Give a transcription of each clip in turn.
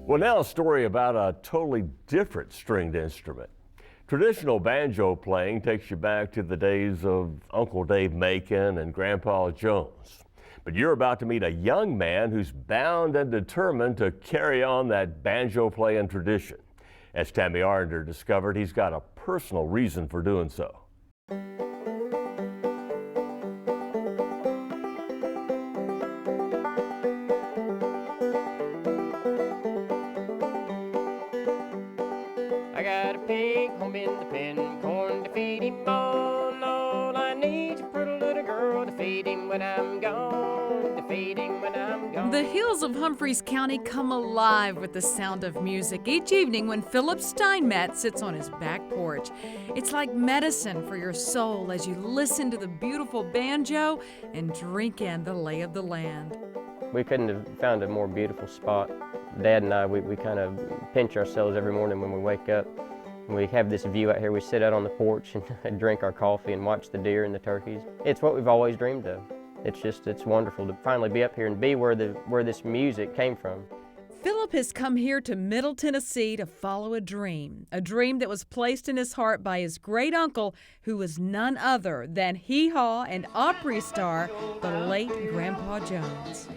Well, now a story about a totally different stringed instrument. Traditional banjo playing takes you back to the days of Uncle Dave Macon and Grandpa Jones. But you're about to meet a young man who's bound and determined to carry on that banjo playing tradition. As Tammy Arnder discovered, he's got a personal reason for doing so. I got a pig home in the pen, corn to feed him on. All I need's a pretty little girl to feed him when I'm gone, to feed him when I'm gone. The hills of Humphreys County come alive with the sound of music each evening when Philip Steinmetz sits on his back porch. It's like medicine for your soul as you listen to the beautiful banjo and drink in the lay of the land. We couldn't have found a more beautiful spot. Dad and I, we kind of pinch ourselves every morning when we wake up. We have this view out here. We sit out on the porch and drink our coffee and watch the deer and the turkeys. It's what we've always dreamed of. It's wonderful to finally be up here and be where this music came from. Philip has come here to Middle Tennessee to follow a dream that was placed in his heart by his great uncle, who was none other than hee-haw and Opry star, the late Grandpa Jones.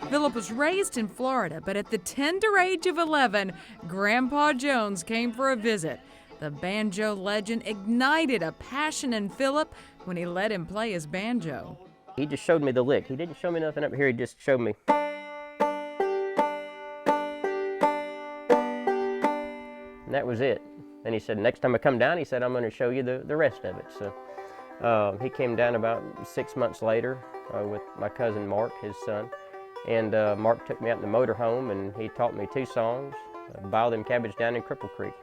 Philip was raised in Florida, but at the tender age of 11, Grandpa Jones came for a visit. The banjo legend ignited a passion in Philip when he let him play his banjo. He just showed me the lick. He didn't show me nothing up here, he just showed me. And that was it. And he said, next time I come down, he said, I'm going to show you the rest of it. So he came down about 6 months later with my cousin Mark, his son. And Mark took me out in the motor home and he taught me 2 songs, Boil Them Cabbage Down in Cripple Creek.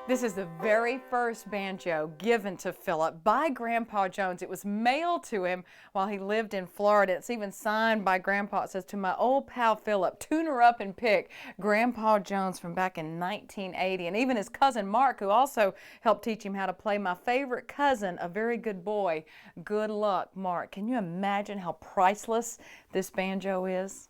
This is the very first banjo given to Philip by Grandpa Jones. It was mailed to him while he lived in Florida. It's even signed by Grandpa. It says, to my old pal Philip, tune her up and pick. Grandpa Jones from back in 1980. And even his cousin Mark, who also helped teach him how to play. My favorite cousin, a very good boy. Good luck, Mark. Can you imagine how priceless this banjo is?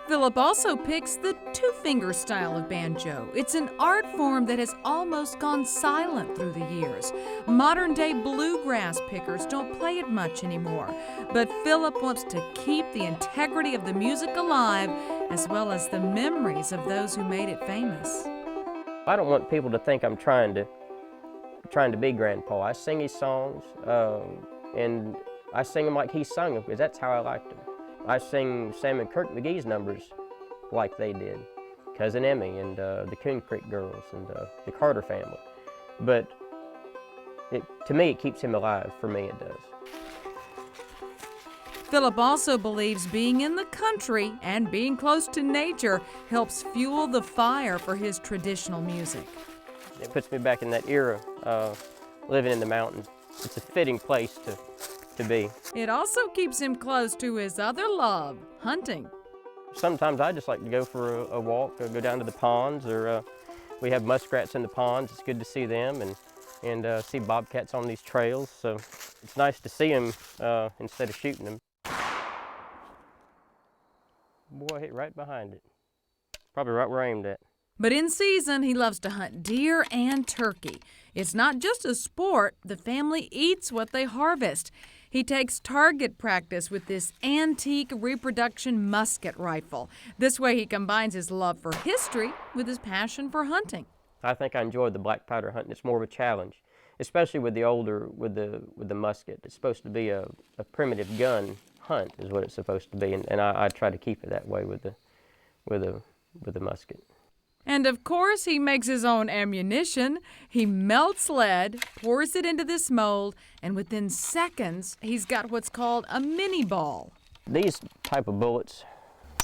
Philip also picks the two-finger style of banjo. It's an art form that has almost gone silent through the years. Modern-day bluegrass pickers don't play it much anymore, but Philip wants to keep the integrity of the music alive, as well as the memories of those who made it famous. I don't want people to think I'm trying to be Grandpa. I sing his songs, and I sing them like he sung them, because that's how I liked them. I sing Sam and Kirk McGee's numbers like they did, Cousin Emmy and the Coon Creek Girls and the Carter family. But to me, it keeps him alive. For me, it does. Philip also believes being in the country and being close to nature helps fuel the fire for his traditional music. It puts me back in that era, living in the mountains. It's a fitting place to be. It also keeps him close to his other love, hunting. Sometimes I just like to go for a walk, or go down to the ponds, or we have muskrats in the ponds. It's good to see them and see bobcats on these trails. So it's nice to see them instead of shooting them. Boy, hit right behind it. Probably right where I aimed at. But in season, he loves to hunt deer and turkey. It's not just a sport. The family eats what they harvest. He takes target practice with this antique reproduction musket rifle. This way he combines his love for history with his passion for hunting. I think I enjoyed the black powder hunting. It's more of a challenge, especially with the musket. It's supposed to be a primitive gun hunt is what it's supposed to be, and I try to keep it that way with the musket. And of course, he makes his own ammunition. He melts lead, pours it into this mold, and within seconds, he's got what's called a Minie Ball. These type of bullets,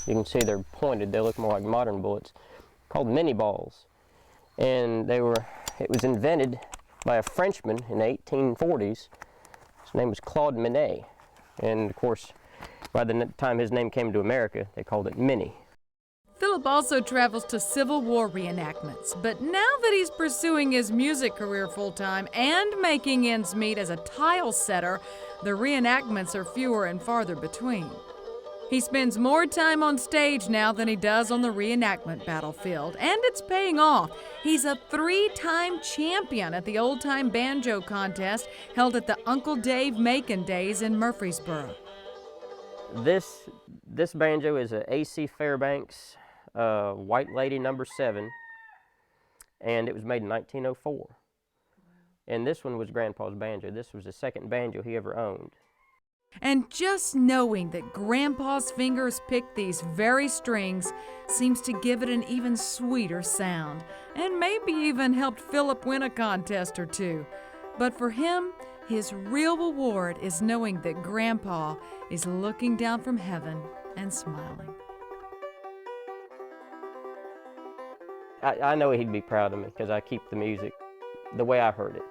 you can see they're pointed. They look more like modern bullets, called Minie Balls. And it was invented by a Frenchman in the 1840s. His name was Claude Minet. And of course, by the time his name came to America, they called it Minie. Philip also travels to Civil War reenactments, but now that he's pursuing his music career full-time and making ends meet as a tile setter, the reenactments are fewer and farther between. He spends more time on stage now than he does on the reenactment battlefield, and it's paying off. He's a 3-time champion at the old-time banjo contest held at the Uncle Dave Macon days in Murfreesboro. This banjo is a A.C. Fairbanks White Lady number 7, and it was made in 1904. And this one was Grandpa's banjo. This was the second banjo he ever owned. And just knowing that Grandpa's fingers picked these very strings seems to give it an even sweeter sound, and maybe even helped Philip win a contest or two. But for him, his real reward is knowing that Grandpa is looking down from heaven and smiling. I know he'd be proud of me because I keep the music the way I heard it.